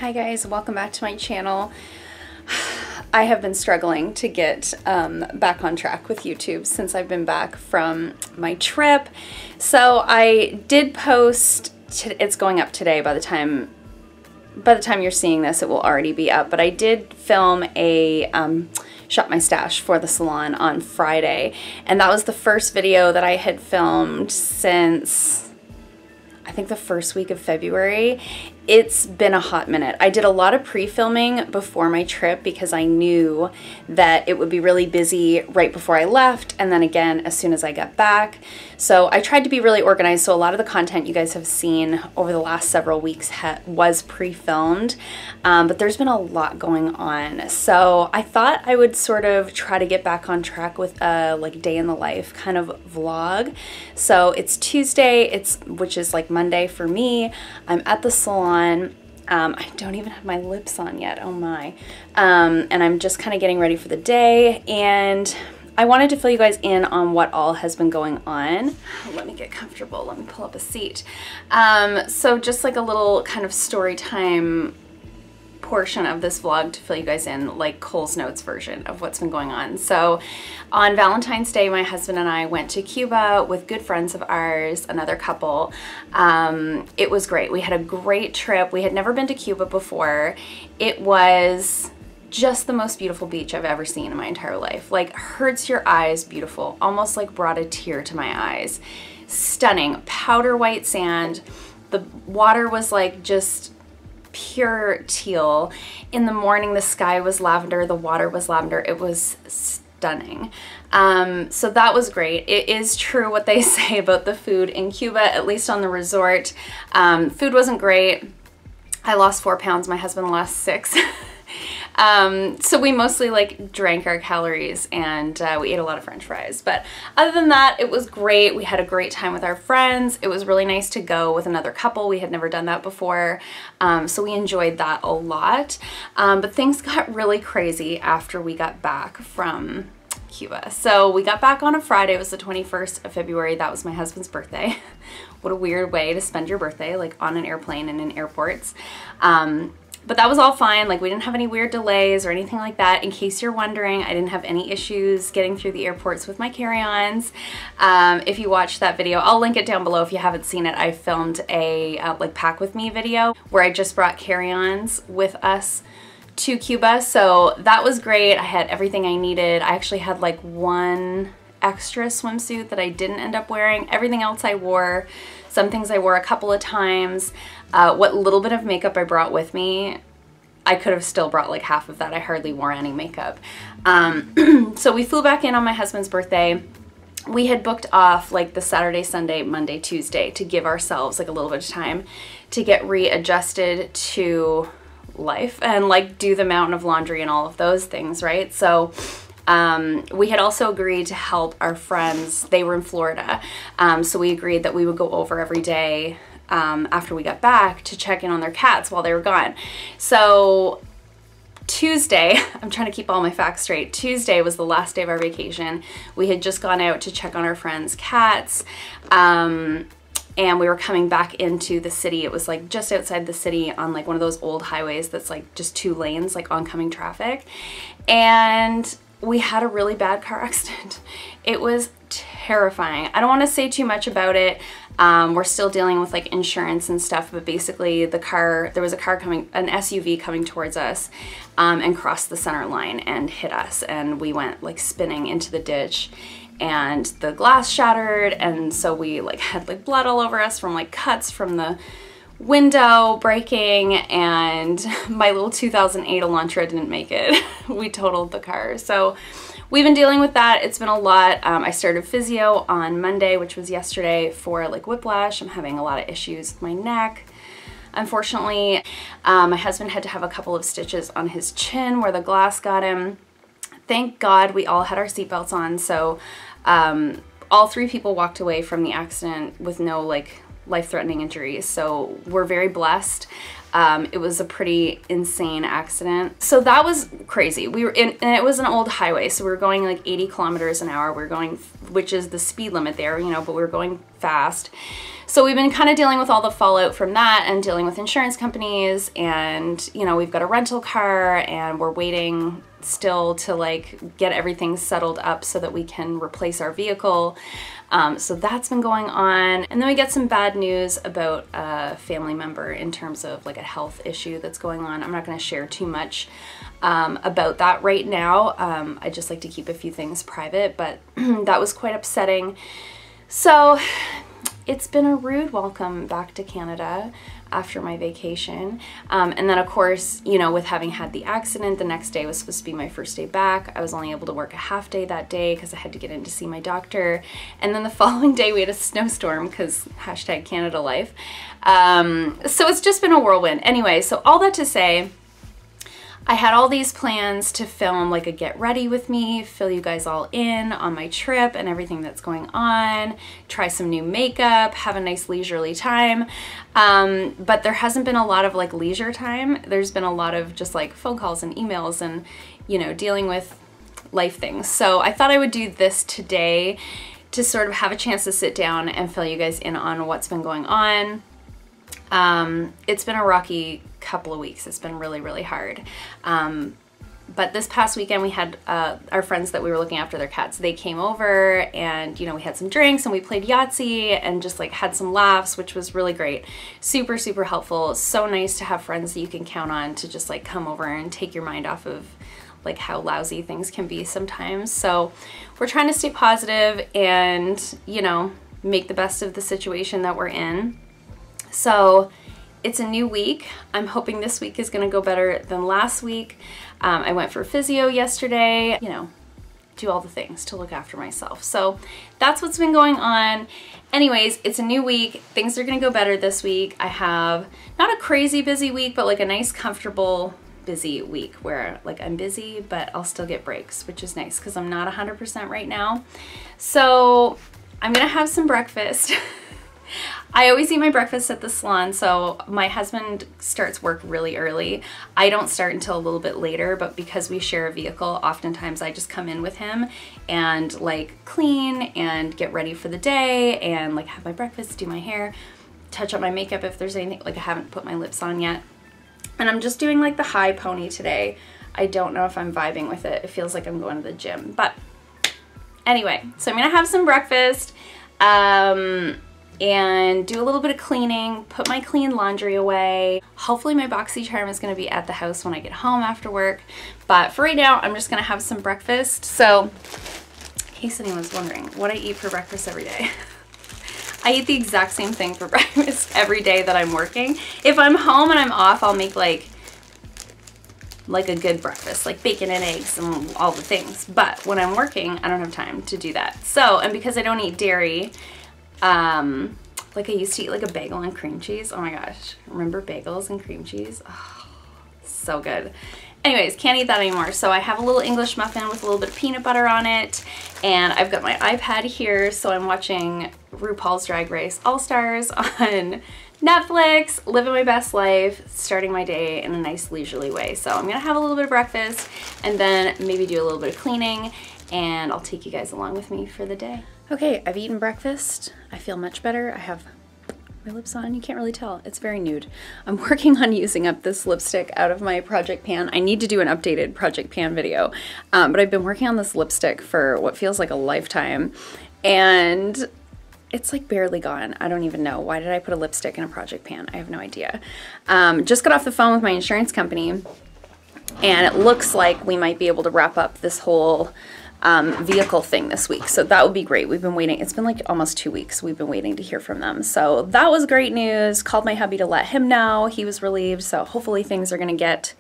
Hi guys, welcome back to my channel. I have been struggling to get back on track with YouTube since I've been back from my trip. So I did post, it's going up today. By the time you're seeing this, it will already be up, but I did film a shop my stash for the salon on Friday, and that was the first video that I had filmed since I think the first week of February. It's been a hot minute. I did a lot of pre-filming before my trip because I knew that it would be really busy right before I left and then again as soon as I got back. So I tried to be really organized, so a lot of the content you guys have seen over the last several weeks was pre-filmed, but there's been a lot going on. So I thought I would sort of try to get back on track with a like day in the life kind of vlog. So it's Tuesday, which is like Monday for me. I'm at the salon. I don't even have my lips on yet, oh my. And I'm just kind of getting ready for the day, and I wanted to fill you guys in on what all has been going on. Let me get comfortable, let me pull up a seat. So just like a little kind of story time portion of this vlog to fill you guys in, like Cole's Notes version of what's been going on. So on Valentine's Day, my husband and I went to Cuba with good friends of ours, another couple. It was great. We had a great trip. We had never been to Cuba before. It was just the most beautiful beach I've ever seen in my entire life. Like, hurts your eyes beautiful, almost like brought a tear to my eyes. Stunning, powder white sand. The water was like just pure teal. In the morning, the sky was lavender, the water was lavender. It was stunning. So that was great. It is true what they say about the food in Cuba, at least on the resort. Food wasn't great. I lost 4 pounds, my husband lost 6. So we mostly like drank our calories, and we ate a lot of French fries. But other than that, it was great. We had a great time with our friends. It was really nice to go with another couple. We had never done that before. So we enjoyed that a lot. But things got really crazy after we got back from Cuba. So we got back on a Friday. It was the 21st of February. That was my husband's birthday. What a weird way to spend your birthday, like on an airplane and in airports. But that was all fine. Like, we didn't have any weird delays or anything like that. In case you're wondering, I didn't have any issues getting through the airports with my carry-ons. If you watched that video, I'll link it down below if you haven't seen it. I filmed a like pack with me video where I just brought carry-ons with us to Cuba. So that was great. I had everything I needed. I actually had like one extra swimsuit that I didn't end up wearing. Everything else I wore. Some things I wore a couple of times. What little bit of makeup I brought with me, I could have still brought like half of that. I hardly wore any makeup. So we flew back in on my husband's birthday. We had booked off like the Saturday, Sunday, Monday, Tuesday to give ourselves like a little bit of time to get readjusted to life and like do the mountain of laundry and all of those things, right? So we had also agreed to help our friends. They were in Florida. So we agreed that we would go over every day after we got back to check in on their cats while they were gone. So Tuesday, I'm trying to keep all my facts straight. Tuesday was the last day of our vacation. We had just gone out to check on our friends' cats. And we were coming back into the city. It was like just outside the city on like one of those old highways that's like just 2 lanes, like oncoming traffic. And we had a really bad car accident. It was terrifying. I don't want to say too much about it. We're still dealing with like insurance and stuff, but basically there was a car coming, an SUV coming towards us, and crossed the center line and hit us, and we went like spinning into the ditch, and the glass shattered, and so we like had like blood all over us from like cuts from the window breaking, and my little 2008 Elantra didn't make it. We totaled the car. So we've been dealing with that. It's been a lot. I started physio on Monday, which was yesterday, for like whiplash. I'm having a lot of issues with my neck. Unfortunately, my husband had to have a couple of stitches on his chin where the glass got him. Thank God we all had our seatbelts on. So all 3 people walked away from the accident with no like life-threatening injuries, so we're very blessed. It was a pretty insane accident. So that was crazy. We were in, and it was an old highway, so we were going like 80 kilometers an hour. We were going, which is the speed limit there, you know, but we were going fast. So we've been kind of dealing with all the fallout from that and dealing with insurance companies, and you know, we've got a rental car and we're waiting still to like get everything settled up so that we can replace our vehicle. So that's been going on. And then we get some bad news about a family member in terms of like a health issue that's going on. I'm not going to share too much about that right now. I just like to keep a few things private, but that was quite upsetting. So it's been a rude welcome back to Canada after my vacation. And then of course, you know, with having had the accident, the next day was supposed to be my first day back. I was only able to work a half day that day because I had to get in to see my doctor. And then the following day we had a snowstorm because hashtag Canada life. So it's just been a whirlwind. Anyway, so all that to say, I had all these plans to film like a get ready with me, fill you guys all in on my trip and everything that's going on, try some new makeup, have a nice leisurely time. But there hasn't been a lot of like leisure time. There's been a lot of just like phone calls and emails and, you know, dealing with life things. So I thought I would do this today to sort of have a chance to sit down and fill you guys in on what's been going on. It's been a rocky couple of weeks. It's been really, really hard. But this past weekend we had our friends that we were looking after their cats. They came over and, you know, we had some drinks and we played Yahtzee and just like had some laughs, which was really great. Super, super helpful. So nice to have friends that you can count on to just like come over and take your mind off of like how lousy things can be sometimes. So we're trying to stay positive and, you know, make the best of the situation that we're in. So it's a new week. I'm hoping this week is gonna go better than last week. I went for physio yesterday, you know, do all the things to look after myself. So that's what's been going on. Anyways, it's a new week. Things are gonna go better this week. I have not a crazy busy week, but like a nice, comfortable, busy week where like I'm busy, but I'll still get breaks, which is nice because I'm not 100% right now. So I'm gonna have some breakfast. I always eat my breakfast at the salon, so my husband starts work really early. I don't start until a little bit later, but because we share a vehicle, oftentimes I just come in with him and like clean and get ready for the day and like have my breakfast, do my hair, touch up my makeup if there's anything, like I haven't put my lips on yet. And I'm just doing like the high pony today. I don't know if I'm vibing with it. It feels like I'm going to the gym, but anyway, so I'm gonna have some breakfast. And do a little bit of cleaning, put my clean laundry away. Hopefully my BoxyCharm is gonna be at the house when I get home after work. But for right now, I'm just gonna have some breakfast. So, in case anyone's wondering, what I eat for breakfast every day. I eat the exact same thing for breakfast every day that I'm working. If I'm home and I'm off, I'll make like a good breakfast, like bacon and eggs and all the things. But when I'm working, I don't have time to do that. So, and because I don't eat dairy, like I used to eat like a bagel and cream cheese. Oh my gosh, remember bagels and cream cheese? Oh, so good. Anyways, can't eat that anymore. So I have a little English muffin with a little bit of peanut butter on it, and I've got my iPad here, so I'm watching RuPaul's Drag Race All-Stars on Netflix, living my best life, starting my day in a nice leisurely way. So I'm gonna have a little bit of breakfast and then maybe do a little bit of cleaning, and I'll take you guys along with me for the day. Okay, I've eaten breakfast. I feel much better. I have my lips on. You can't really tell. It's very nude. I'm working on using up this lipstick out of my Project Pan. I need to do an updated Project Pan video, but I've been working on this lipstick for what feels like a lifetime, and it's like barely gone. I don't even know. Why did I put a lipstick in a Project Pan? I have no idea. Just got off the phone with my insurance company, and it looks like we might be able to wrap up this whole vehicle thing this week. So that would be great. We've been waiting. It's been like almost 2 weeks. We've been waiting to hear from them. So that was great news. Called my hubby to let him know. He was relieved. So hopefully things are going to get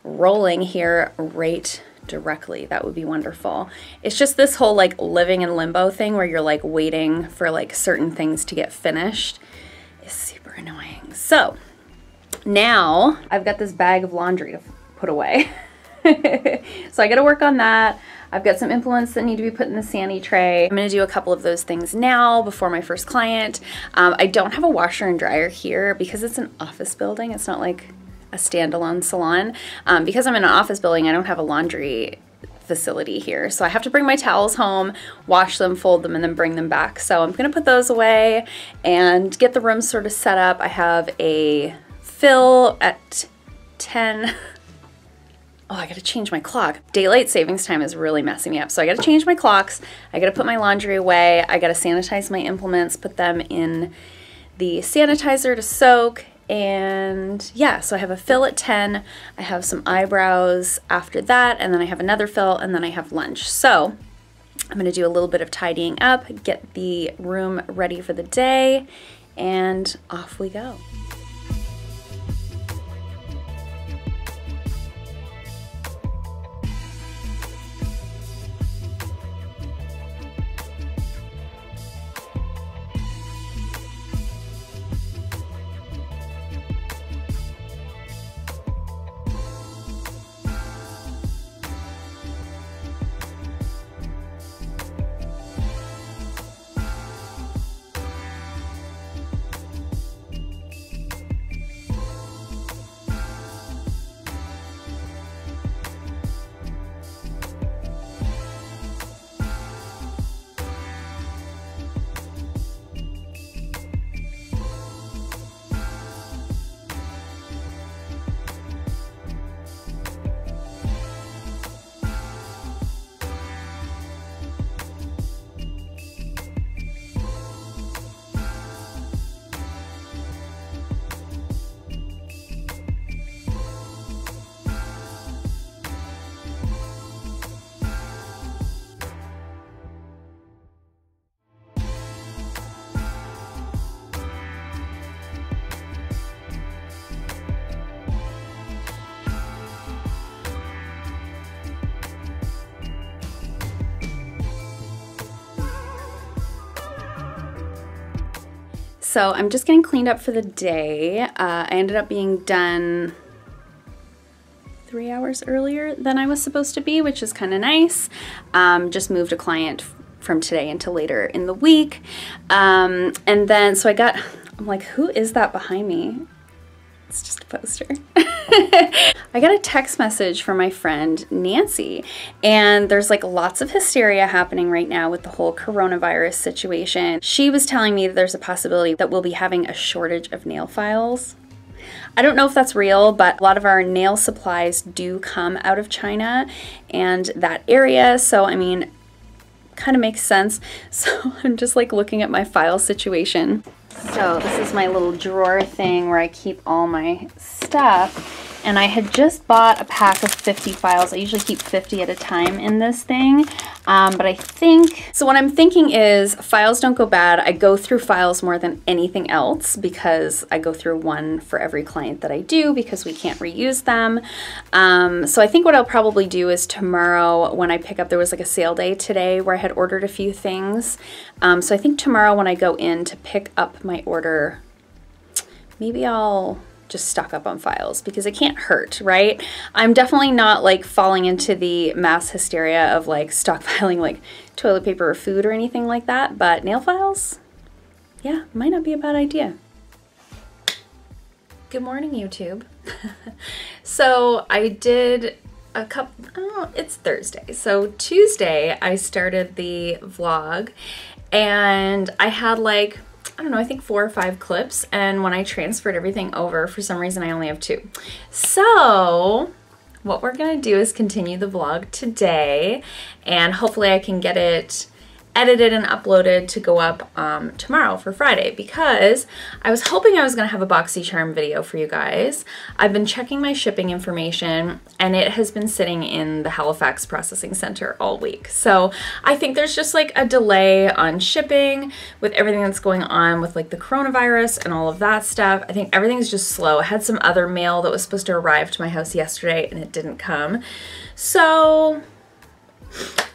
rolling here right directly. That would be wonderful. It's just this whole like living in limbo thing where you're like waiting for like certain things to get finished is super annoying. So now I've got this bag of laundry to put away. So I gotta work on that. I've got some implements that need to be put in the Sani tray. I'm gonna do a couple of those things now before my first client. I don't have a washer and dryer here because it's an office building. It's not like a standalone salon. Because I'm in an office building, I don't have a laundry facility here. So I have to bring my towels home, wash them, fold them, and then bring them back. So I'm gonna put those away and get the room sort of set up. I have a fill at 10. Oh, I gotta change my clock. Daylight savings time is really messing me up. So I gotta change my clocks. I gotta put my laundry away. I gotta sanitize my implements, put them in the sanitizer to soak. And yeah, so I have a fill at 10. I have some eyebrows after that, and then I have another fill, and then I have lunch. So I'm gonna do a little bit of tidying up, get the room ready for the day, and off we go. So I'm just getting cleaned up for the day. I ended up being done 3 hours earlier than I was supposed to be, which is kind of nice. Just moved a client from today into later in the week. And then, so I'm like, who is that behind me? It's just a poster. I got a text message from my friend Nancy, and there's like lots of hysteria happening right now with the whole coronavirus situation. She was telling me that there's a possibility that we'll be having a shortage of nail files. I don't know if that's real, but a lot of our nail supplies do come out of China and that area. So, I mean, kind of makes sense. So I'm just like looking at my file situation. So this is my little drawer thing where I keep all my stuff. And I had just bought a pack of 50 files. I usually keep 50 at a time in this thing. But I think, so what I'm thinking is files don't go bad. I go through files more than anything else because I go through one for every client that I do because we can't reuse them. So I think what I'll probably do is tomorrow when I pick up, there was like a sale day today where I had ordered a few things. So I think tomorrow when I go in to pick up my order, maybe I'll just stock up on files because it can't hurt, right? I'm definitely not like falling into the mass hysteria of like stockpiling like toilet paper or food or anything like that, but nail files, yeah, might not be a bad idea. Good morning, YouTube. So I did a couple, oh, it's Thursday. So Tuesday I started the vlog and I had like, I don't know, I think 4 or 5 clips, and when I transferred everything over, for some reason I only have 2. So what we're gonna do is continue the vlog today, and hopefully I can get it edited and uploaded to go up tomorrow for Friday, because I was hoping I was gonna have a BoxyCharm video for you guys. I've been checking my shipping information and it has been sitting in the Halifax processing center all week. So I think there's just like a delay on shipping with everything that's going on with like the coronavirus and all of that stuff. I think everything's just slow. I had some other mail that was supposed to arrive to my house yesterday and it didn't come. So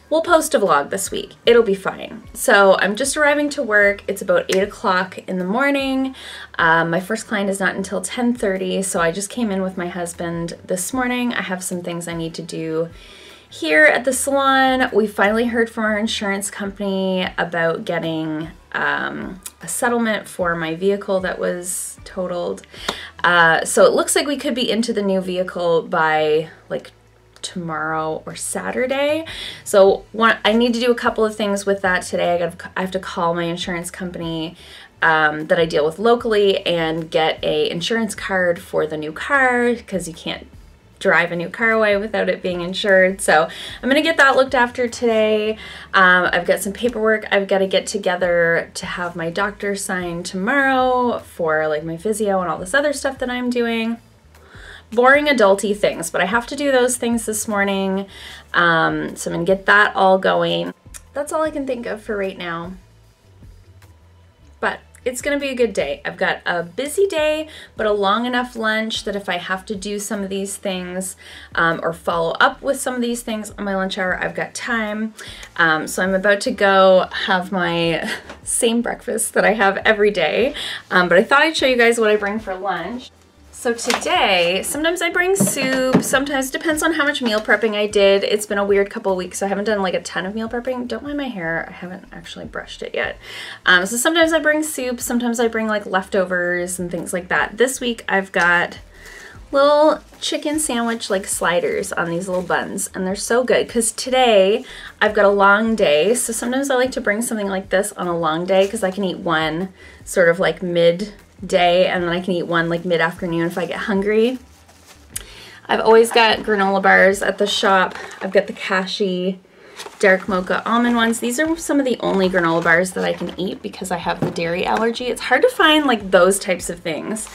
we'll post a vlog this week. It'll be fine. So I'm just arriving to work. It's about 8 o'clock in the morning. My first client is not until 10:30, so I just came in with my husband this morning. I have some things I need to do here at the salon. We finally heard from our insurance company about getting a settlement for my vehicle that was totaled. So it looks like we could be into the new vehicle by like tomorrow or Saturday. So I need to do a couple of things with that today. I have to call my insurance company that I deal with locally and get a insurance card for the new car, because you can't drive a new car away without it being insured. So I'm gonna get that looked after today. I've got some paperwork I've got to get together to have my doctor sign tomorrow for like my physio and all this other stuff that I'm doing. Boring adulty things, but I have to do those things this morning. So I'm gonna get that all going. That's all I can think of for right now. But it's gonna be a good day. I've got a busy day, but a long enough lunch that if I have to do some of these things or follow up with some of these things on my lunch hour, I've got time. So I'm about to go have my same breakfast that I have every day. But I thought I'd show you guys what I bring for lunch. So today, sometimes I bring soup, sometimes it depends on how much meal prepping I did. It's been a weird couple of weeks, so I haven't done like a ton of meal prepping. Don't mind my hair, I haven't actually brushed it yet. So sometimes I bring soup, sometimes I bring like leftovers and things like that. This week I've got little chicken sandwich like sliders on these little buns, and they're so good because today I've got a long day. So sometimes I like to bring something like this on a long day because I can eat one sort of like mid-day, and then I can eat one like mid-afternoon if I get hungry. I've always got granola bars at the shop. I've got the Kashi dark mocha almond ones. These are some of the only granola bars that I can eat because I have the dairy allergy. It's hard to find like those types of things.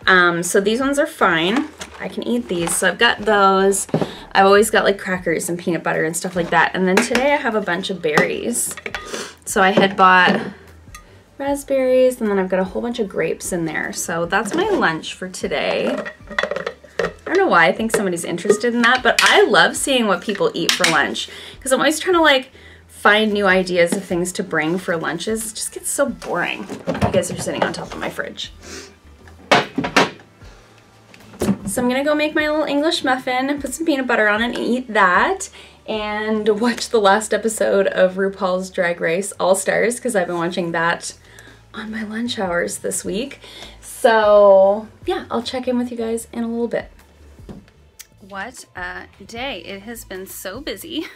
So these ones are fine. I can eat these. So I've got those. I've always got like crackers and peanut butter and stuff like that. And then today I have a bunch of berries. So I had bought raspberries, and then I've got a whole bunch of grapes in there. So that's my lunch for today. I don't know why I think somebody's interested in that, but I love seeing what people eat for lunch because I'm always trying to like find new ideas of things to bring for lunches. It just gets so boring. You guys are sitting on top of my fridge. So I'm gonna go make my little English muffin and put some peanut butter on it and eat that, and watch the last episode of RuPaul's Drag Race All-Stars because I've been watching that on my lunch hours this week. So yeah, I'll check in with you guys in a little bit. What a day. It has been so busy.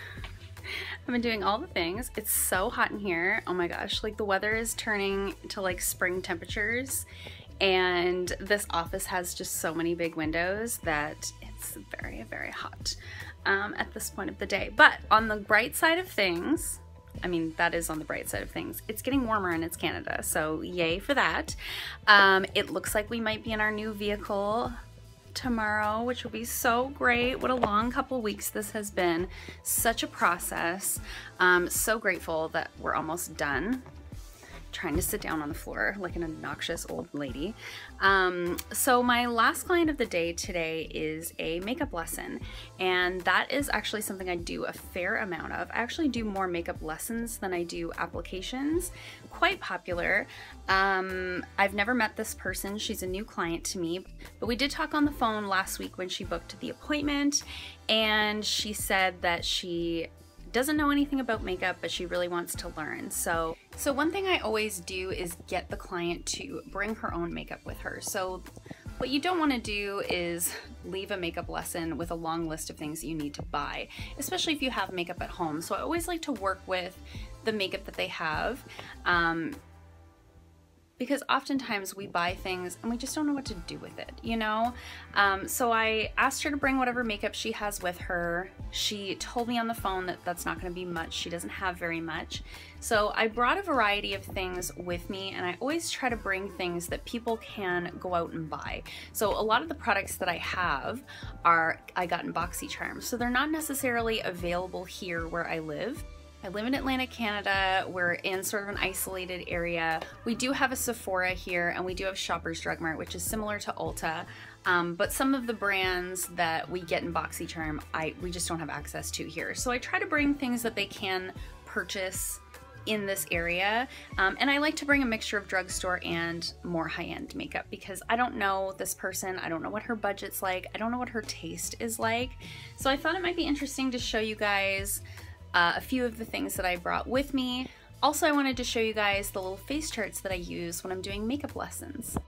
I've been doing all the things. It's so hot in here. Oh my gosh, like the weather is turning to like spring temperatures, and this office has just so many big windows that it's very, very hot at this point of the day. But on the bright side of things, I mean, that is on the bright side of things, it's getting warmer and it's Canada, so yay for that. It looks like we might be in our new vehicle tomorrow, which will be so great. What a long couple weeks this has been. Such a process. So grateful that we're almost done. Trying to sit down on the floor like an obnoxious old lady. So my last client of the day today is a makeup lesson, and that is actually something I do a fair amount of. I actually do more makeup lessons than I do applications. Quite popular. I've never met this person. She's a new client to me, but we did talk on the phone last week when she booked the appointment, and she said that she doesn't know anything about makeup, but she really wants to learn. So one thing I always do is get the client to bring her own makeup with her. So what you don't want to do is leave a makeup lesson with a long list of things that you need to buy, especially if you have makeup at home. So I always like to work with the makeup that they have, because oftentimes we buy things and we just don't know what to do with it, you know? So I asked her to bring whatever makeup she has with her. She told me on the phone that that's not gonna be much. She doesn't have very much. So I brought a variety of things with me, and I always try to bring things that people can go out and buy. So a lot of the products that I have I got in BoxyCharm. So they're not necessarily available here where I live. I live in Atlantic Canada. We're in sort of an isolated area. We do have a Sephora here, and we do have Shoppers Drug Mart, which is similar to Ulta. But some of the brands that we get in BoxyCharm, we just don't have access to here. So I try to bring things that they can purchase in this area. And I like to bring a mixture of drugstore and more high-end makeup because I don't know this person. I don't know what her budget's like. I don't know what her taste is like. So I thought it might be interesting to show you guys a few of the things that I brought with me. Also, I wanted to show you guys the little face charts that I use when I'm doing makeup lessons.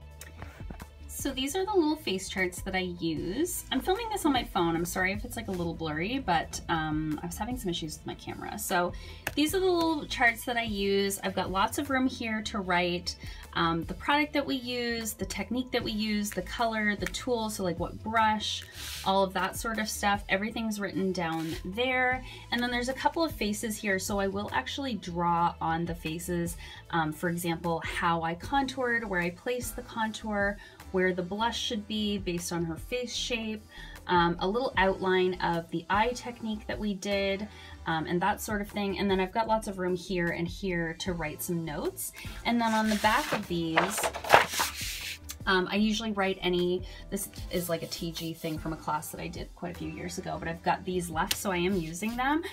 So these are the little face charts that I use. I'm filming this on my phone. I'm sorry if it's like a little blurry, but I was having some issues with my camera. So these are the little charts that I use. I've got lots of room here to write the product that we use, the technique that we use, the color, the tool, so like what brush, all of that sort of stuff. Everything's written down there. And then there's a couple of faces here, so I will actually draw on the faces. For example, how I contoured, where I placed the contour, where the blush should be based on her face shape, a little outline of the eye technique that we did, and that sort of thing. And then I've got lots of room here and here to write some notes. And then on the back of these, I usually write this is like a TG thing from a class that I did quite a few years ago, but I've got these left, so I am using them.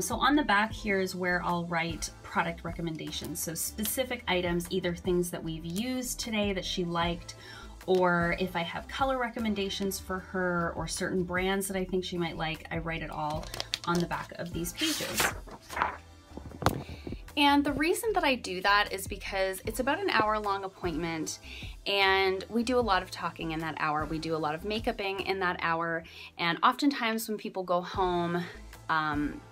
So on the back here is where I'll write product recommendations. So specific items, either things that we've used today that she liked, or if I have color recommendations for her or certain brands that I think she might like, I write it all on the back of these pages. And the reason that I do that is because it's about an hour-long appointment, and we do a lot of talking in that hour. We do a lot of makeuping in that hour, and oftentimes when people go home,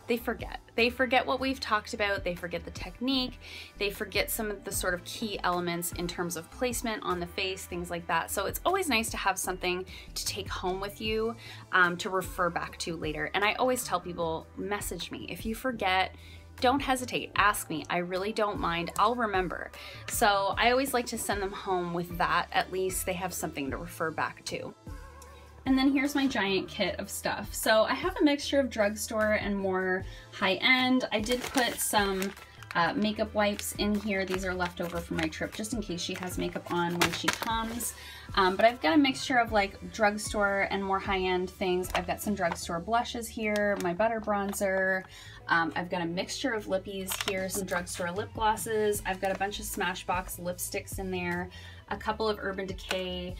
they forget. They forget what we've talked about, they forget the technique, they forget some of the sort of key elements in terms of placement on the face, things like that. So it's always nice to have something to take home with you to refer back to later. And I always tell people, message me. If you forget, don't hesitate, ask me. I really don't mind, I'll remember. So I always like to send them home with that. At least they have something to refer back to. And then here's my giant kit of stuff. So I have a mixture of drugstore and more high-end. I did put some makeup wipes in here. These are left over from my trip just in case she has makeup on when she comes. But I've got a mixture of like drugstore and more high-end things. I've got some drugstore blushes here, my butter bronzer. I've got a mixture of lippies here, some drugstore lip glosses. I've got a bunch of Smashbox lipsticks in there, a couple of Urban Decay,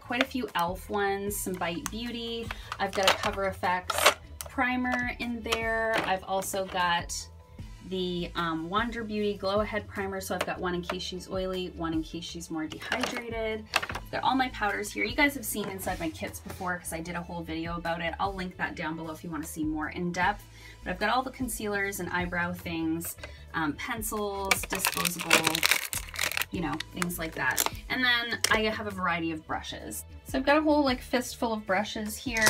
quite a few e.l.f. ones, some Bite Beauty. I've got a Cover FX primer in there. I've also got the Wander Beauty Glow Ahead primer. So I've got one in case she's oily, one in case she's more dehydrated. I've got all my powders here. You guys have seen inside my kits before because I did a whole video about it. I'll link that down below if you want to see more in depth. But I've got all the concealers and eyebrow things, pencils, disposable, you know, things like that. And then I have a variety of brushes. So I've got a whole like fistful of brushes here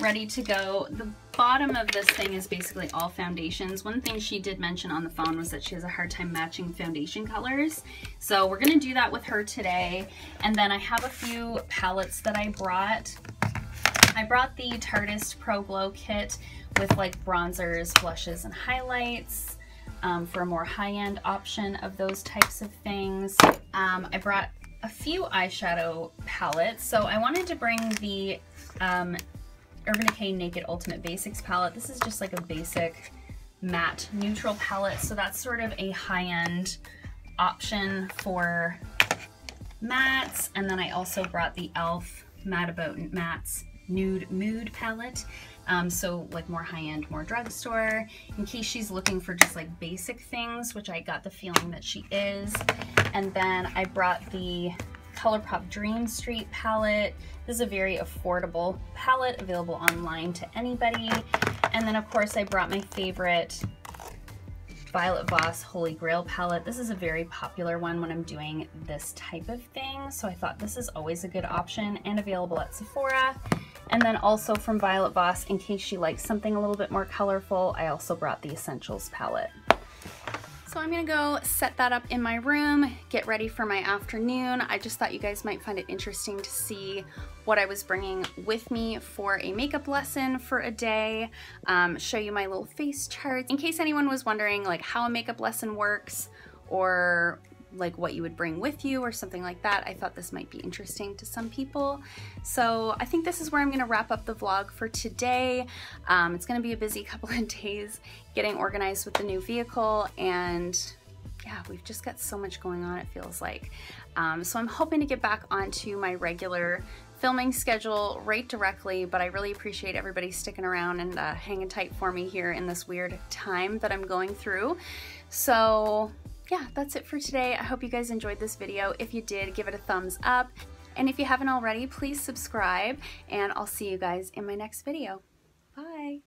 ready to go. The bottom of this thing is basically all foundations. One thing she did mention on the phone was that she has a hard time matching foundation colors. So we're gonna do that with her today. And then I have a few palettes that I brought. I brought the Tarteist Pro Glow kit with like bronzers, blushes, and highlights. For a more high-end option of those types of things. I brought a few eyeshadow palettes. So I wanted to bring the Urban Decay Naked Ultimate Basics palette. This is just like a basic matte neutral palette. So that's sort of a high-end option for mattes. And then I also brought the e.l.f. Matte About Mattes Nude Mood palette. So like more high-end, more drugstore, in case she's looking for just like basic things, which I got the feeling that she is. And then I brought the ColourPop Dream Street palette. This is a very affordable palette available online to anybody. And then of course I brought my favorite Violet Voss Holy Grail palette. This is a very popular one when I'm doing this type of thing. So I thought this is always a good option and available at Sephora. And then also from Violet Voss, in case she likes something a little bit more colorful, I also brought the Essentials palette. So I'm gonna go set that up in my room, get ready for my afternoon. I just thought you guys might find it interesting to see what I was bringing with me for a makeup lesson for a day, show you my little face charts. In case anyone was wondering like how a makeup lesson works or like what you would bring with you or something like that, I thought this might be interesting to some people. So I think this is where I'm gonna wrap up the vlog for today. It's gonna be a busy couple of days getting organized with the new vehicle, and yeah, we've just got so much going on, it feels like. So I'm hoping to get back onto my regular filming schedule right directly, but I really appreciate everybody sticking around and hanging tight for me here in this weird time that I'm going through. So yeah, that's it for today. I hope you guys enjoyed this video. If you did, give it a thumbs up. And if you haven't already, please subscribe, and I'll see you guys in my next video. Bye.